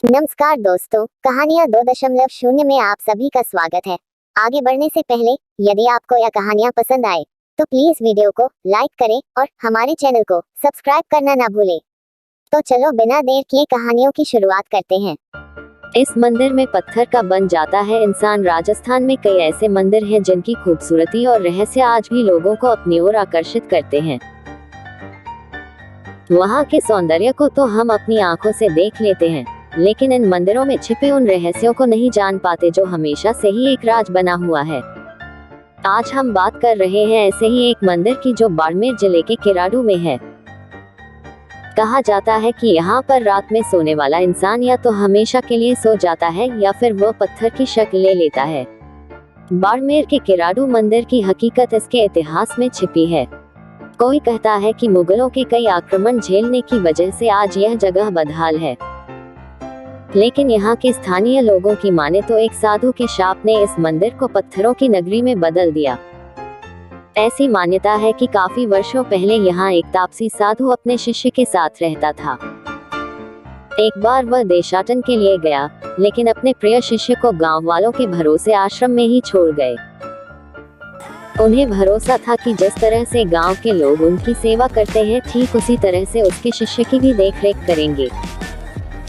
नमस्कार दोस्तों, कहानियाँ 2.0 में आप सभी का स्वागत है। आगे बढ़ने से पहले यदि आपको यह कहानियाँ पसंद आए तो प्लीज वीडियो को लाइक करें और हमारे चैनल को सब्सक्राइब करना ना भूलें। तो चलो बिना देर किए कहानियों की शुरुआत करते हैं। इस मंदिर में पत्थर का बन जाता है इंसान। राजस्थान में कई ऐसे मंदिर हैं जिनकी खूबसूरती और रहस्य आज भी लोगों को अपनी ओर आकर्षित करते हैं। वहाँ के सौंदर्य को तो हम अपनी आंखों से देख लेते हैं, लेकिन इन मंदिरों में छिपे उन रहस्यों को नहीं जान पाते जो हमेशा से ही एक राज बना हुआ है। आज हम बात कर रहे हैं ऐसे ही एक मंदिर की जो बाड़मेर जिले के किराडू में है। कहा जाता है कि यहाँ पर रात में सोने वाला इंसान या तो हमेशा के लिए सो जाता है या फिर वह पत्थर की शक्ल ले लेता है। बाड़मेर के किराडू मंदिर की हकीकत इसके इतिहास में छिपी है। कोई कहता है कि मुगलों के कई आक्रमण झेलने की वजह से आज यह जगह बदहाल है, लेकिन यहाँ के स्थानीय लोगों की माने तो एक साधु के शाप ने इस मंदिर को पत्थरों की नगरी में बदल दिया। ऐसी मान्यता है कि काफी वर्षों पहले यहाँ एक तापसी साधु अपने शिष्य के साथ रहता था। एक बार वह देशाटन के लिए गया, लेकिन अपने प्रिय शिष्य को गांव वालों के भरोसे आश्रम में ही छोड़ गए। उन्हें भरोसा था कि जिस तरह से गांव के लोग उनकी सेवा करते हैं, ठीक उसी तरह से उसके शिष्य की भी देखरेख करेंगे।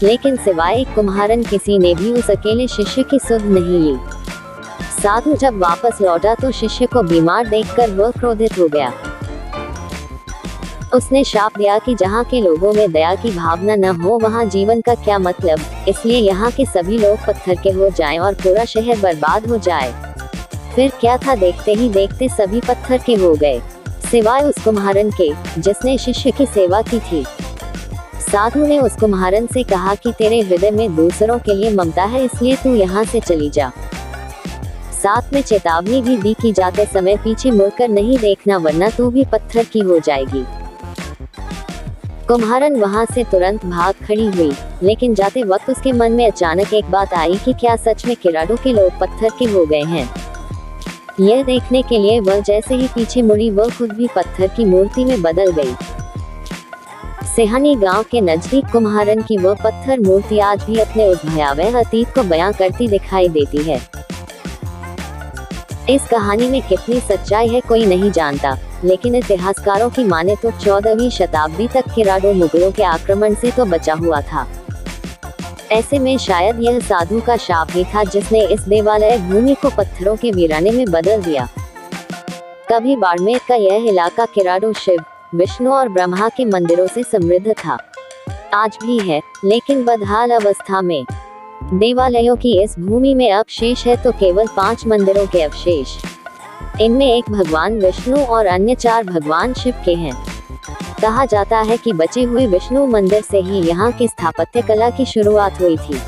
लेकिन सिवाय एक कुम्हारन किसी ने भी उस अकेले शिष्य की सुध नहीं ली। साधु जब वापस लौटा तो शिष्य को बीमार देखकर वह क्रोधित हो गया। उसने शाप दिया कि जहाँ के लोगों में दया की भावना न हो वहाँ जीवन का क्या मतलब, इसलिए यहाँ के सभी लोग पत्थर के हो जाएं और पूरा शहर बर्बाद हो जाए। फिर क्या था, देखते ही देखते सभी पत्थर के हो गए, सिवाय उस कुम्हारन के जिसने शिष्य की सेवा की थी। साधु ने उस कुम्हारन से कहा कि तेरे हृदय में दूसरों के लिए ममता है, इसलिए तू यहाँ से चली जा। साथ में चेतावनी भी दी कि जाते समय पीछे मुड़कर नहीं देखना, वरना तू भी पत्थर की हो जाएगी। कुम्हारन वहाँ से तुरंत भाग खड़ी हुई, लेकिन जाते वक्त उसके मन में अचानक एक बात आई कि क्या सच में किराडू के लोग पत्थर के हो गए हैं। यह देखने के लिए वह जैसे ही पीछे मुड़ी, वह खुद भी पत्थर की मूर्ति में बदल गई। सेहानी गांव के नजदीक कुम्हारन की वह पत्थर मूर्ति आज भी अपने उस भयावह अतीत को बयां करती दिखाई देती है। इस कहानी में कितनी सच्चाई है कोई नहीं जानता, लेकिन इतिहासकारों की माने तो 14वीं शताब्दी तक किराडू मुगलों के आक्रमण से तो बचा हुआ था। ऐसे में शायद यह साधु का शाप ही था जिसने इस देवालय भूमि को पत्थरों के वीराने में बदल दिया। कभी बाड़मेर का यह इलाका किराडू शिव, विष्णु और ब्रह्मा के मंदिरों से समृद्ध था। आज भी है, लेकिन बदहाल अवस्था में। देवालयों की इस भूमि में अब शेष है तो केवल 5 मंदिरों के अवशेष। इनमें एक भगवान विष्णु और अन्य 4 भगवान शिव के हैं। कहा जाता है कि बचे हुए विष्णु मंदिर से ही यहाँ की स्थापत्य कला की शुरुआत हुई थी,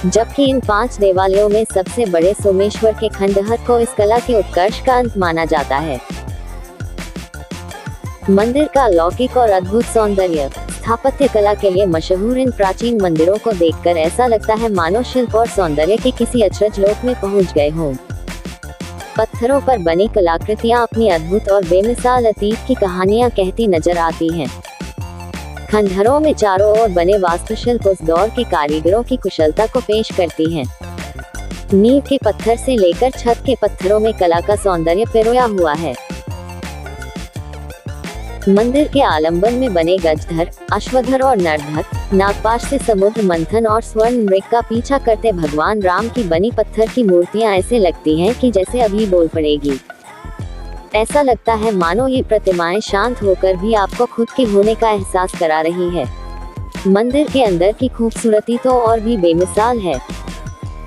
जबकि इन 5 देवालयों में सबसे बड़े सोमेश्वर के खंडहर को इस कला के उत्कर्ष का अंत माना जाता है। मंदिर का अलौकिक और अद्भुत सौंदर्य, स्थापत्य कला के लिए मशहूर इन प्राचीन मंदिरों को देखकर ऐसा लगता है मानो शिल्प और सौंदर्य के किसी अचरज लोक में पहुंच गए हों। पत्थरों पर बनी कलाकृतियां अपनी अद्भुत और बेमिसाल अतीत की कहानियां कहती नजर आती हैं। खंडहरों में चारों ओर बने वास्तुशिल्प उस दौर के कारीगरों की कुशलता को पेश करती हैं। नींव के पत्थर से लेकर छत के पत्थरों में कला का सौंदर्य पिरोया हुआ है। मंदिर के आलंबन में बने गजधर, अश्वधर और नरधर, नागपाश से समुद्र मंथन और स्वर्ण मृग का पीछा करते भगवान राम की बनी पत्थर की मूर्तियां ऐसे लगती हैं कि जैसे अभी बोल पड़ेगी। ऐसा लगता है मानो ये प्रतिमाएं शांत होकर भी आपको खुद के होने का एहसास करा रही है। मंदिर के अंदर की खूबसूरती तो और भी बेमिसाल है।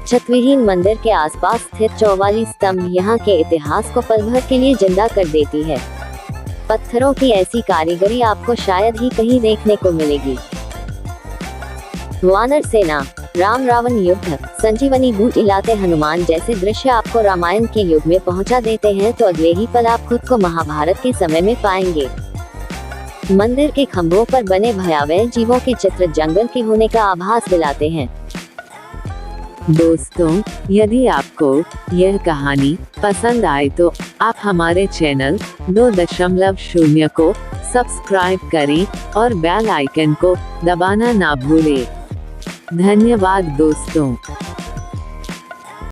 छतविहीन मंदिर के आसपास स्थित 44 स्तंभ यहाँ के इतिहास को पल भर के लिए जिंदा कर देती है। पत्थरों की ऐसी कारीगरी आपको शायद ही कहीं देखने को मिलेगी। वानर सेना, राम रावण युद्ध, संजीवनी बूटी लाते हनुमान जैसे दृश्य आपको रामायण के युग में पहुंचा देते हैं तो अगले ही पल आप खुद को महाभारत के समय में पाएंगे। मंदिर के खंभों पर बने भयावह जीवों के चित्र जंगल के होने का आभास दिलाते हैं। दोस्तों, यदि आपको यह कहानी पसंद आए तो आप हमारे चैनल 2.0 को सब्सक्राइब करें और बेल आइकन को दबाना ना भूलें। धन्यवाद दोस्तों।